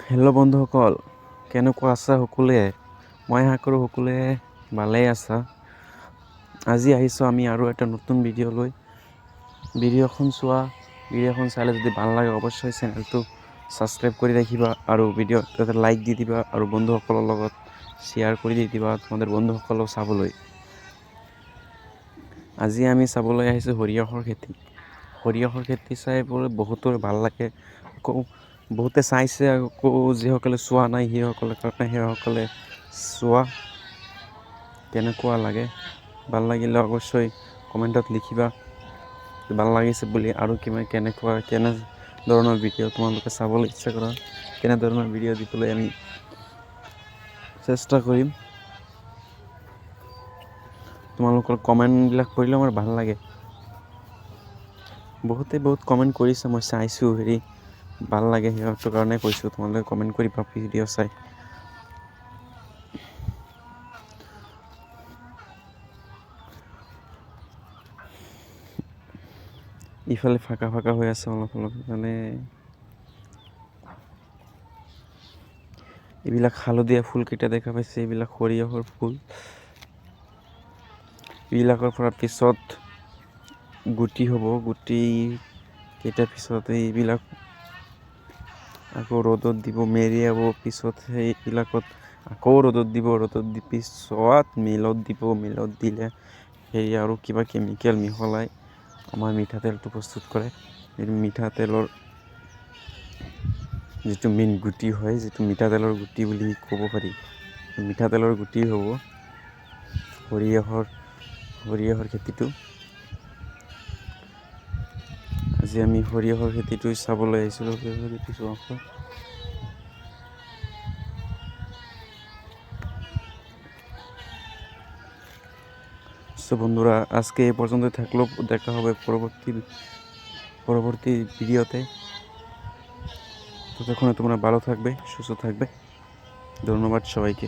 Hello' বন্ধুসকল, কেনেকুৱা আছা সকলোৱে? মই আশা কৰোঁ সকলোৱে ভালেই আছা। আজি আহিছোঁ আমি আৰু এটা নতুন ভিডিঅ' লৈ। ভিডিঅ'খন চালে যদি ভাল লাগে অৱশ্যই চেনেলটো ছাবস্ক্ৰাইব কৰি ৰাখিবা আৰু ভিডিঅ'ত এটা লাইক দি দিবা আৰু বন্ধুসকলৰ লগত শ্বেয়াৰ কৰি দি দিবা তোমাদেৰ বন্ধুসকলক চাবলৈ। আজি আমি চাবলৈ আহিছোঁ সৰিয়হৰ খেতি। সৰিয়হৰ খেতি চাই বহুতৰ ভাল লাগে। বহুতে চাইছে, আকৌ যিসকলে চোৱা নাই সেইসকলে চোৱা কেনেকুৱা লাগে। ভাল লাগিলে অৱশ্যই কমেণ্টত লিখিবা ভাল লাগিছে বুলি, আৰু কেনে ধৰণৰ ভিডিঅ' তোমালোকে চাবলৈ ইচ্ছা কৰা, কেনেধৰণৰ ভিডিঅ' দিবলৈ আমি চেষ্টা কৰিম। তোমালোকৰ কমেণ্টবিলাক পঢ়িলে আমাৰ ভাল লাগে। বহুতে বহুত কমেণ্ট কৰিছে, মই চাইছোঁ, ভাল লাগে সিহঁতৰ কাৰণে কৈছোঁ। তোমালোকে কমেণ্ট কৰিবা ভিডিঅ' চাই। ইফালে ফাঁকা হৈ আছে অলপ মানে এইবিলাক হালধীয়া ফুলকেইটা দেখা পাইছে, এইবিলাক সৰিয়হৰ ফুল। এইবিলাকৰ পৰা পিছত গুটি হ'ব। গুটি কেইটাৰ পিছত এইবিলাক আকৌ ৰ'দত দিব, মেৰিয়াব। পিছত সেইবিলাকত আকৌ ৰ'দত দিব, দি পিছত মিলত দিব। মিলত দিলে আৰু কিবা কেমিকেল মিহলাই আমাৰ মিঠাতেলটো প্ৰস্তুত কৰে। এই মিঠাতেলৰ যিটো মেইন গুটি হয়, যিটো মিঠাতেলৰ গুটি বুলি ক'ব পাৰি, মিঠাতেলৰ গুটি হ'ব সৰিয়হৰ খেতিটো। আজি আমি সৰিয়হৰ খেতিটো চাবলৈ আহিছিলোঁ। বন্ধুরা, আজকে এই পর্যন্ত থাকলো। দেখা হবে পরবর্তী ভিডিওতে। ততক্ষণে তোমরা ভালো থাকবে, সুস্থ থাকবে। ধন্যবাদ সবাইকে।